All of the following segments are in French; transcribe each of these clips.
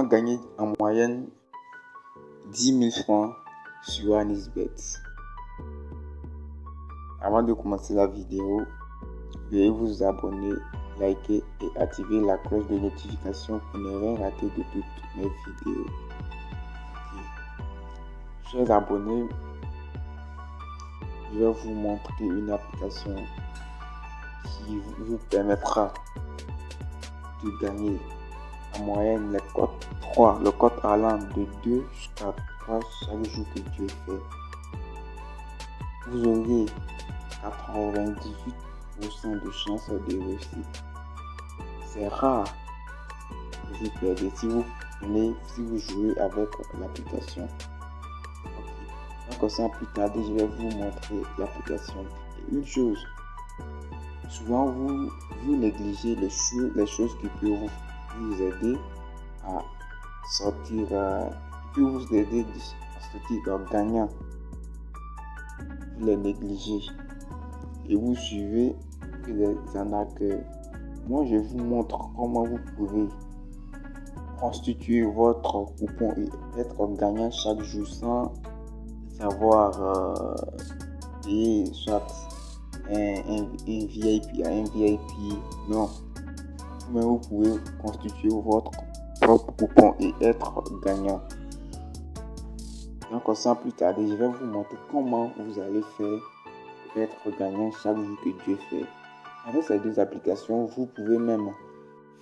gagner en moyenne 10 000 francs sur OneXBet. Avant de commencer la vidéo, veuillez vous abonner, liker et activer la cloche de notification pour ne rien rater de toutes mes vidéos. Chers abonnés, je vais vous montrer une application qui vous permettra de gagner en moyenne le code allant de 2 jusqu'à 3 chaque jour que Dieu fait. Vous aurez 98% de chances de réussite. C'est rare que vous perdez si vous jouez avec l'application. Donc sans plus tarder, je vais vous montrer l'application. Et une chose, souvent vous négligez les choses qui peuvent vous aider à sortir, gagnant. Vous les négligez et vous suivez que les arnaqueurs. Moi, je vous montre comment vous pouvez constituer votre coupon et être gagnant chaque jour sans avoir payer soit un VIP à un VIP. Non. Mais vous pouvez constituer votre propre coupon et être gagnant. Donc sans plus tarder, je vais vous montrer comment vous allez faire pour être gagnant chaque jour que Dieu fait. Avec ces deux applications, vous pouvez même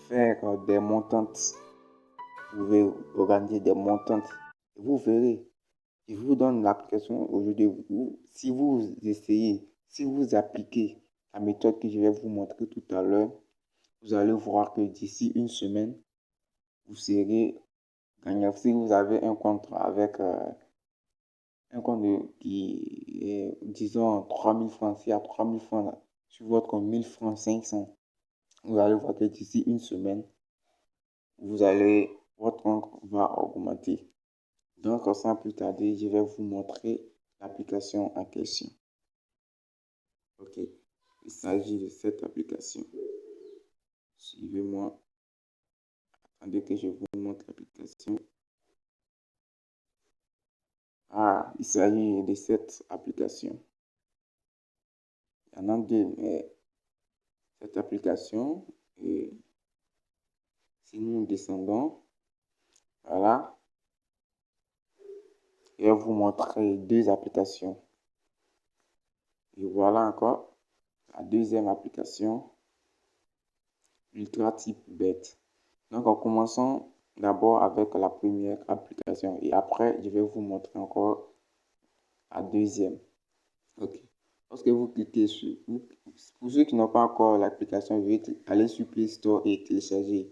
faire des montantes. Vous pouvez organiser des montantes. Vous verrez. Je vous donne l'application aujourd'hui. Si vous essayez, si vous appliquez la méthode que je vais vous montrer tout à l'heure, vous allez voir que d'ici une semaine, vous serez gagnant. Si vous avez un compte avec un compte qui est, disons, 3000 francs, si à 3000 francs, sur votre 1000 francs 500, vous allez voir que d'ici une semaine, votre compte va augmenter. Donc, sans plus tarder, je vais vous montrer l'application en question. Ok, il s'agit de cette application. Suivez-moi. Attendez que je vous montre l'application. Il s'agit de cette application. Il y en a deux, mais cette application, si nous descendons, voilà, je vais vous montrer deux applications. Et voilà encore la deuxième application, Ultra Type Bet. Donc, en commençant d'abord avec la première application et après, je vais vous montrer encore la deuxième. Ok. Lorsque vous cliquez sur, pour ceux qui n'ont pas encore l'application, vous allez aller sur Play Store et télécharger.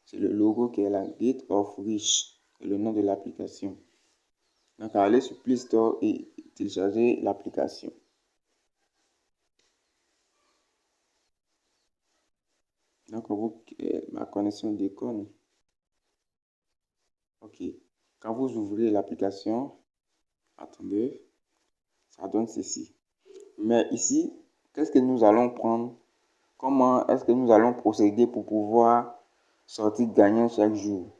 C'est le logo qui est là, Gate of Rich, c'est le nom de l'application. Donc, allez sur Play Store et télécharger l'application. Donc, ma connexion déconne. Ok. Quand vous ouvrez l'application, attendez, ça donne ceci. Mais ici, qu'est-ce que nous allons prendre? Comment est-ce que nous allons procéder pour pouvoir sortir gagnant chaque jour?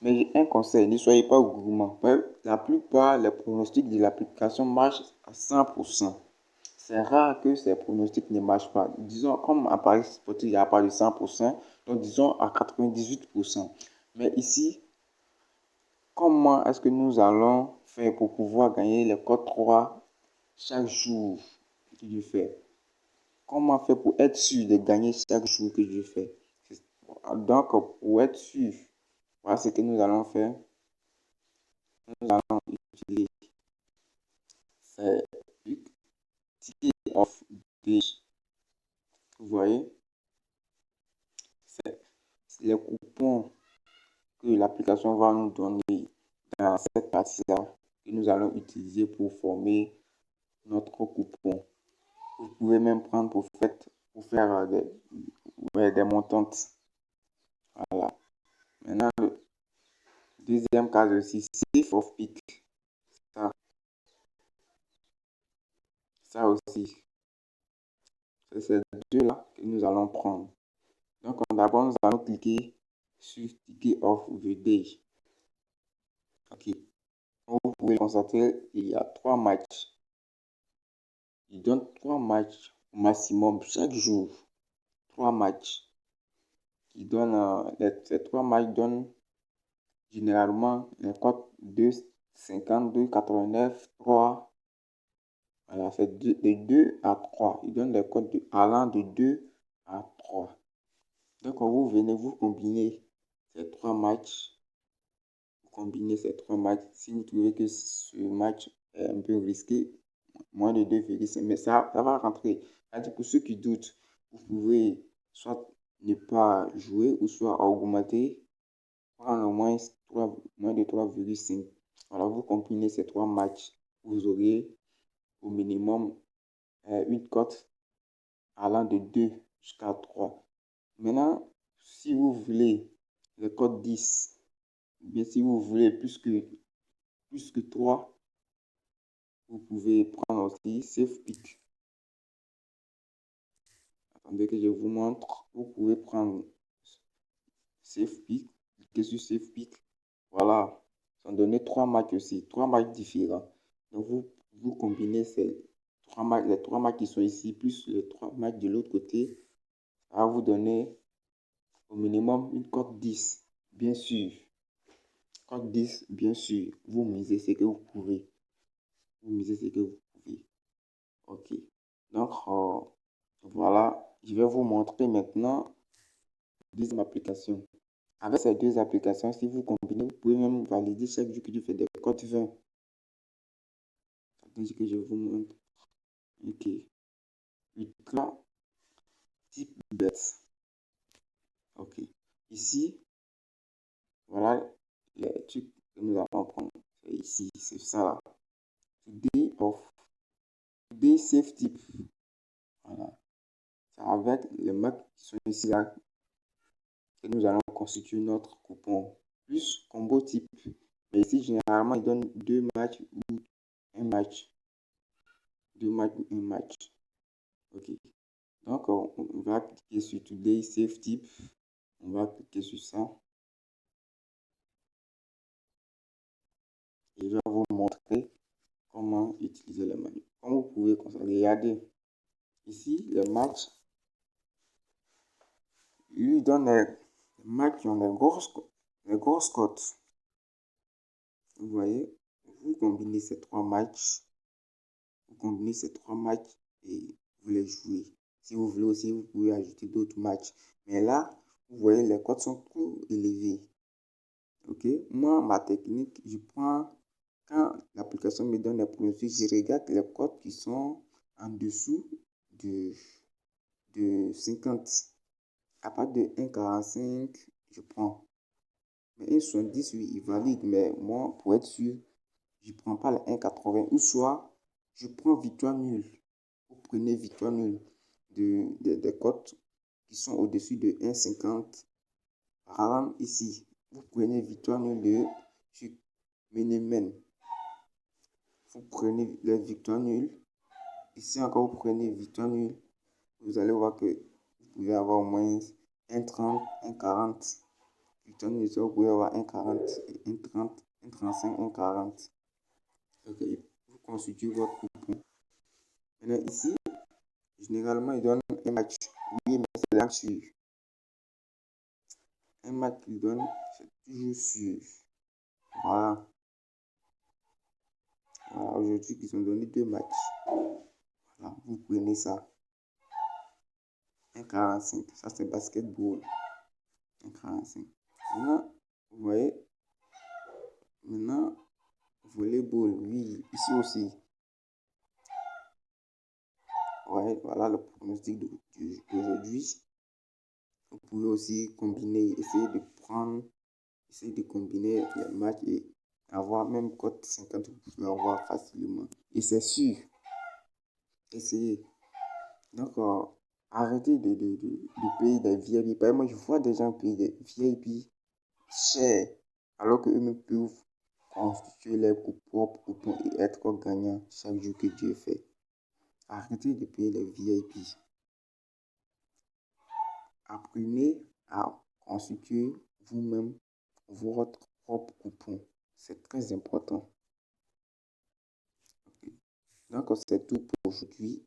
Mais un conseil, ne soyez pas gourmand. La plupart, les pronostics de l'application marchent à 100%. C'est rare que ces pronostics ne marchent pas. Disons, comme à Paris sportif, il n'y a pas de 100%, donc disons à 98%. Mais ici, comment est-ce que nous allons faire pour pouvoir gagner le code 3 chaque jour que je fais? Comment faire pour être sûr de gagner chaque jour que je fais? Donc, pour être sûr, voilà ce que nous allons faire. Nous allons utiliser c'est ticket of day. Vous voyez, c'est les coupons que l'application va nous donner dans cette partie-là que nous allons utiliser pour former notre coupon. Vous pouvez même prendre pour faire des montantes. Voilà. Maintenant, le deuxième cas aussi, Safe of Pick. Ça aussi, c'est ces deux-là que nous allons prendre. Donc, d'abord, nous allons cliquer sur Ticket of the Day. Ok. Comme vous pouvez le constater, il y a 3 matchs. Il donne 3 matchs au maximum chaque jour. 3 matchs. Ces 3 matchs donnent généralement les cotes 2,50, 2,89, 3. Voilà, c'est de 2 à 3. Il donne les cotes allant de 2 à 3. Donc, quand vous venez, vous combinez ces 3 matchs. Vous combinez ces 3 matchs. Si vous trouvez que ce match est un peu risqué, moins de 2,5, mais ça va rentrer. C'est-à-dire pour ceux qui doutent, vous pouvez soit ne pas jouer ou soit augmenter, prendre moins de 3,5. Voilà, vous combinez ces 3 matchs, vous aurez au minimum une cote allant de 2 jusqu'à 3. Maintenant, si vous voulez le code 10, bien si vous voulez plus que 3, vous pouvez prendre aussi Safe Pick. Attendez que je vous montre. Vous pouvez prendre Safe Pick, cliquez sur Safe Pick. Voilà, ça donne 3 matchs aussi, 3 matchs différents. Donc vous combinez les 3 matchs qui sont ici, plus les 3 matchs de l'autre côté. Ça va vous donner au minimum une cote 10, bien sûr. Cote 10, bien sûr. Vous misez ce que vous pouvez. Vous misez ce que vous pouvez. Ok. Donc, voilà. Je vais vous montrer maintenant deuxième application. Avec ces deux applications, si vous combinez, vous pouvez même valider chaque jour que tu fais des cotes 20. Attendez que je vous montre. Ok. Ultra type bets. Ok. Ici, voilà les trucs que nous allons prendre. C'est ici, c'est ça là. Today safe type. Voilà. C'est avec les marques qui sont ici là que nous allons constituer notre coupon. Plus combo type. Mais ici, généralement, il donne 2 matchs ou un match. 2 matchs ou un match. Ok. Donc, on va cliquer sur Today Safe Type. On va cliquer sur ça. Et je vais vous montrer comment utiliser le menu. Comme vous pouvez regarder ici, les matchs, lui donne les matchs qui ont les grosses cotes. Vous voyez, vous combinez ces 3 matchs. Vous combinez ces 3 matchs et vous les jouez. Si vous voulez aussi, vous pouvez ajouter d'autres matchs. Mais là, vous voyez, les cotes sont trop élevées. Ok, moi, ma technique, je prends, quand l'application me donne les pronostics, je regarde les cotes qui sont en dessous de 50. À partir de 1,45, je prends. Mais 1,70, oui, il valide. Mais moi, pour être sûr, je ne prends pas le 1,80. Ou soit, je prends victoire nulle. Vous prenez victoire nulle des cotes qui sont au-dessus de 1,50. Par exemple, ici, vous prenez victoire nulle de Menemen. Vous prenez les victoires nulles. Ici encore, vous prenez victoire nulle. Vous allez voir que vous pouvez avoir au moins 1,30, 1,40. Victoire nulle, vous pouvez avoir 1,40, 1,30, 1,35, 1,40. Ok, vous constituez votre coupon. Maintenant, ici, généralement, il donne un match. Oui, mais c'est là sûr. Un match qu'il donne, c'est toujours sûr. Voilà. Voilà, aujourd'hui, ils ont donné 2 matchs. Voilà, vous prenez ça. 1,45. Ça, c'est basketball. 1,45. Maintenant, vous voyez, maintenant, volleyball, oui, ici aussi. Ouais, voilà le pronostic d'aujourd'hui. Vous pouvez aussi combiner, essayer de combiner les matchs et avoir même cote 50, vous pouvez avoir facilement. Et c'est sûr, essayez. Donc, arrêtez de payer des VIP. Par exemple, moi, je vois des gens payer des VIP chers, alors qu'eux-mêmes peuvent constituer leur propre coupon et être gagnants chaque jour que Dieu fait. Arrêtez de payer les VIP. Apprenez à constituer vous-même votre propre coupon. C'est très important. Donc, c'est tout pour aujourd'hui.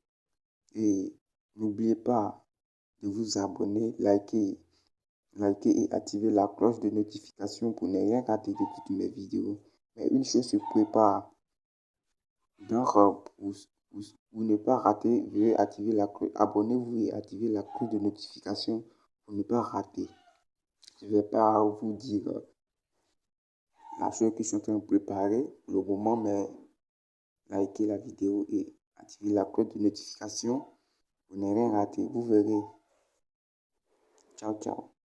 Et n'oubliez pas de vous abonner, liker et activer la cloche de notification pour ne rien rater de toutes mes vidéos. Mais une chose se prépare. Donc, pour ne pas rater, veuillez activer la cloche. Abonnez-vous et activez la cloche de notification pour ne pas rater. Je ne vais pas vous dire la chose que je suis en train de préparer pour le moment, mais likez la vidéo et activez la cloche de notification pour ne rien rater. Vous verrez. Ciao, ciao.